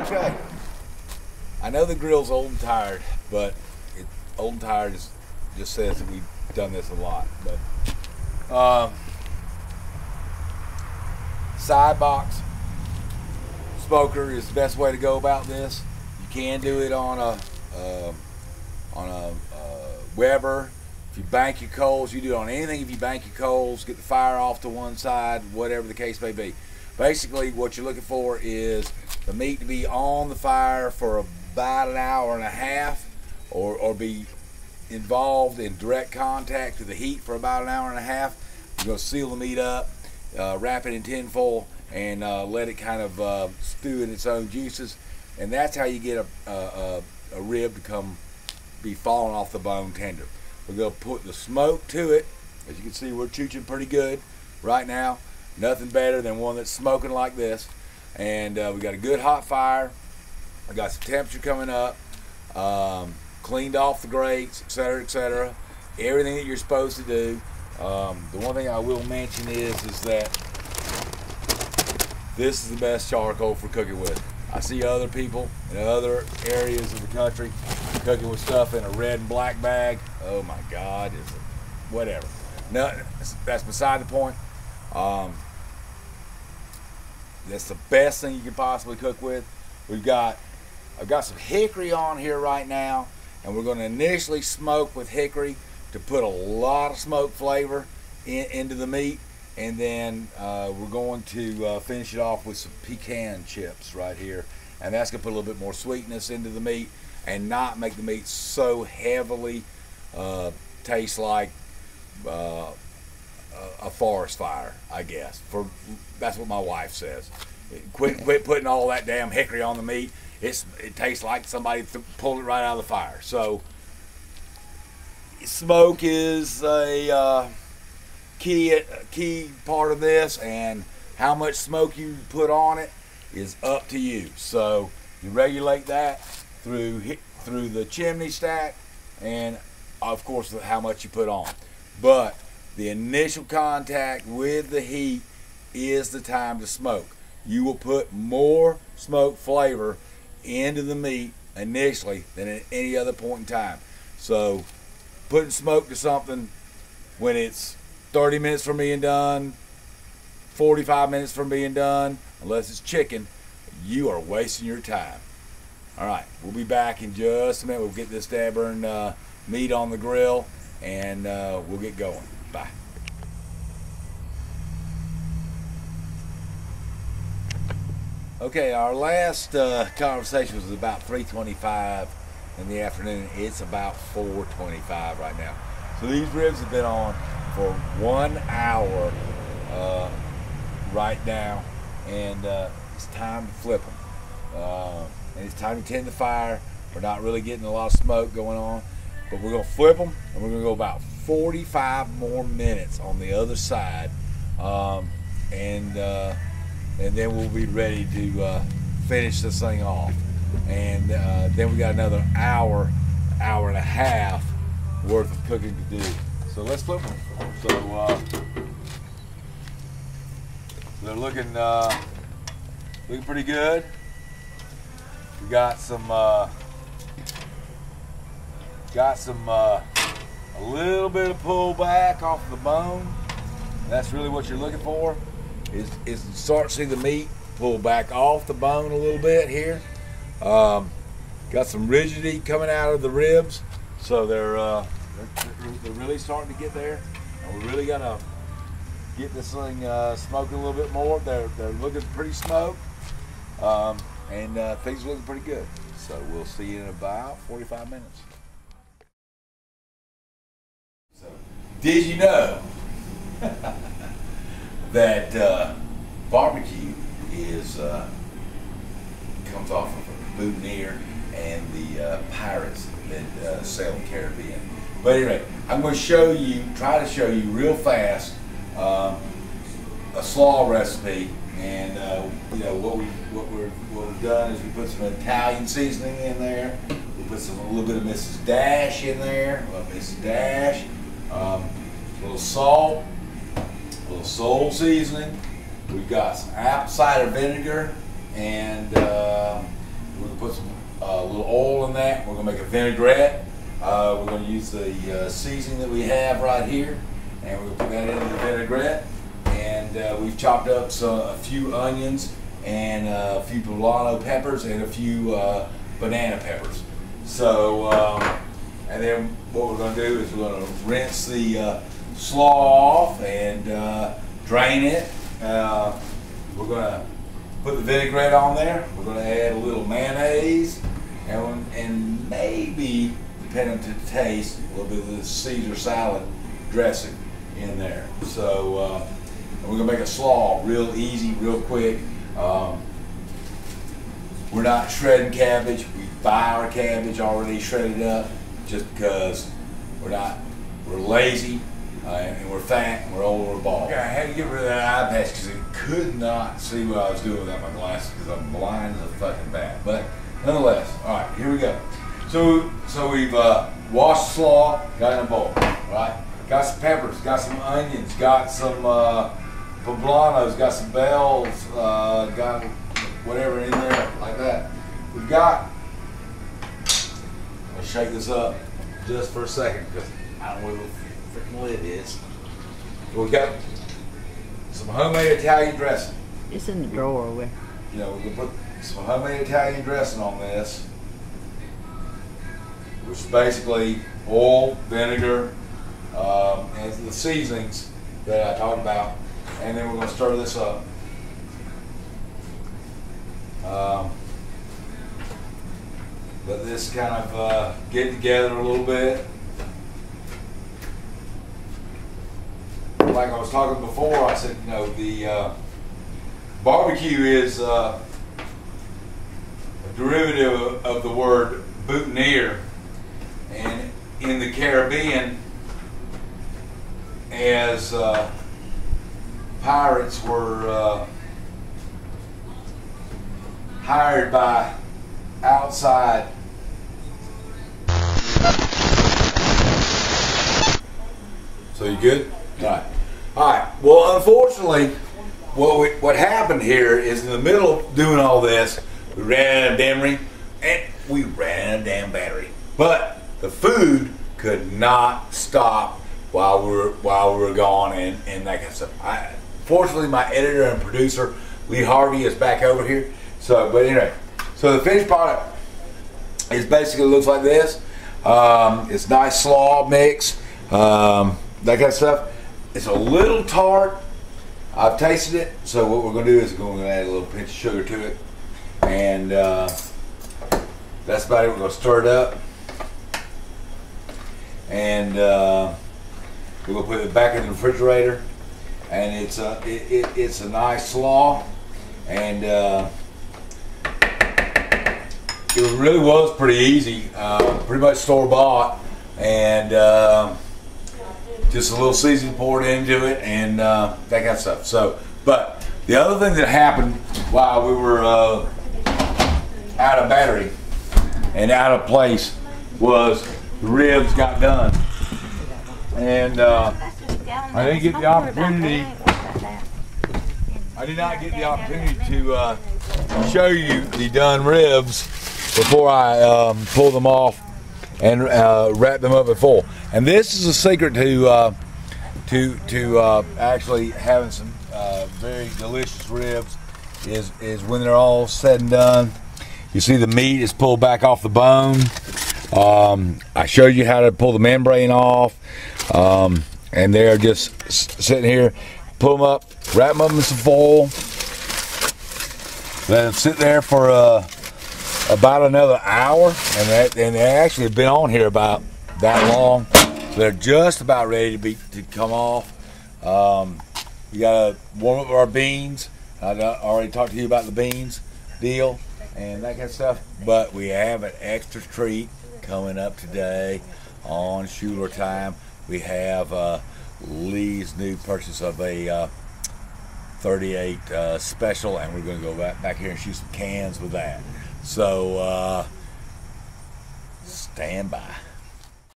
Okay. I know the grill's old and tired, but old and tired just says that we've done this a lot. But side box smoker is the best way to go about this. You can do it on a Weber. If you bank your coals, you do it on anything. If you bank your coals, get the fire off to one side, whatever the case may be. Basically, what you're looking for is the meat to be on the fire for about an hour and a half, or be involved in direct contact with the heat for about an hour and a half. You're going to seal the meat up, wrap it in tin foil, and let it kind of stew in its own juices. And that's how you get a rib to be falling off the bone tender. We're going to put the smoke to it. As you can see, we're chooching pretty good right now. Nothing better than one that's smoking like this. And we got a good hot fire. I got some temperature coming up. Cleaned off the grates, etc., etc. Everything that you're supposed to do. The one thing I will mention is that this is the best charcoal for cooking with. I see other people in other areas of the country cooking with stuff in a red and black bag. Oh my God, whatever. No, that's beside the point. That's the best thing you can possibly cook with. I've got some hickory on here right now, and we're going to initially smoke with hickory to put a lot of smoke flavor into the meat, and then we're going to finish it off with some pecan chips right here, and that's going to put a little bit more sweetness into the meat and not make the meat so heavily taste like a forest fire, I guess. That's what my wife says. Quit putting all that damn hickory on the meat. It tastes like somebody pulled it right out of the fire. So smoke is a key part of this, and how much smoke you put on it is up to you. So you regulate that through the chimney stack, and of course how much you put on. But the initial contact with the heat is the time to smoke. You will put more smoke flavor into the meat initially than at any other point in time. So putting smoke to something when it's 30 minutes from being done, 45 minutes from being done, unless it's chicken, you are wasting your time. All right, we'll be back in just a minute. We'll get this stubborn meat on the grill, and we'll get going. Bye. Okay, our last conversation was about 3:25 in the afternoon. It's about 4:25 right now. So these ribs have been on for 1 hour right now, and it's time to flip them. And it's time to tend the fire. We're not really getting a lot of smoke going on, but we're going to flip them, and we're going to go about 45 more minutes on the other side, and then we'll be ready to finish this thing off. And then we got another hour and a half worth of cooking to do. So let's flip them. So they're looking pretty good. We got some a little bit of pullback off the bone. That's really what you're looking for. Is start to see the meat pull back off the bone a little bit here. Got some rigidity coming out of the ribs, so they're really starting to get there. And we really gotta get this thing smoking a little bit more. They're looking pretty smoked, and things are looking pretty good. So we'll see you in about 45 minutes. So, did you know that barbecue comes off of a boutonniere and the pirates that sail the Caribbean? But anyway, I'm going to try to show you real fast a slaw recipe, and you know what we've done is we put some Italian seasoning in there. We put a little bit of Mrs. Dash in there, Mrs. Dash, a little salt, a little soul seasoning. We've got some apple cider vinegar, and We're gonna put some little oil in that. We're gonna make a vinaigrette. We're gonna use the seasoning that we have right here, and we're gonna put that into the vinaigrette. And we've chopped up a few onions and a few poblano peppers and a few banana peppers. So, and then what we're going to do is we're going to rinse the slaw off and drain it. We're going to put the vinaigrette on there. We're going to add a little mayonnaise and maybe, depending on the taste, a little bit of the Caesar salad dressing in there. So we're going to make a slaw real easy, real quick. We're not shredding cabbage. We buy our cabbage already shredded up just because we're lazy and we're fat and we're old and we're bald. Okay, I had to get rid of that eye patch because it could not see what I was doing without my glasses because I'm blind as a fucking bat. But nonetheless, all right, here we go. So we've washed the slaw, got it in a bowl, right? Got some peppers, got some onions, got some poblanos, got some bells, got whatever in there like that. We've got, I'll shake this up just for a second because I don't know where the freaking lid is. We've got some homemade Italian dressing. It's in the drawer. We're going to put some homemade Italian dressing on this, which is basically oil, vinegar, and the seasonings that I talked about. And then we're going to stir this up. Let this kind of get together a little bit. Like I was talking before, I said, the barbecue is a derivative of the word boutonniere. And in the Caribbean, as pirates were hired by outside so you good? All right. Well, unfortunately, what happened here is in the middle of doing all this, we ran out of memory and we ran out of damn battery. But the food could not stop while we were gone and that kind of stuff. Fortunately, my editor and producer, Lee Harvey, is back over here. So, but anyway, so the finished product is basically looks like this. It's nice slaw mix, that kind of stuff. It's a little tart. I've tasted it. So what we're going to do is we're going to add a little pinch of sugar to it, and that's about it. We're going to stir it up, and we're going to put it back in the refrigerator. And it's a nice slaw, and it really was pretty easy, pretty much store bought, and just a little seasoning poured into it, and that kind of stuff. So, but the other thing that happened while we were out of battery and out of place was the ribs got done, and I didn't get the opportunity. I did not get the opportunity to show you the done ribs before I pull them off and wrap them up in foil. And this is a secret to actually having some very delicious ribs. Is when they're all said and done, you see the meat is pulled back off the bone. I showed you how to pull the membrane off. And they're just sitting here. Pull them up, wrap them up in some foil, let them sit there for about another hour, and they actually have been on here about that long. So they're just about ready to come off. We gotta warm up our beans. I already talked to you about the beans deal and that kind of stuff, but we have an extra treat coming up today on Shulertime. We have Lee's new purchase of a 38 special, and we're going to go back here and shoot some cans with that. So stand by.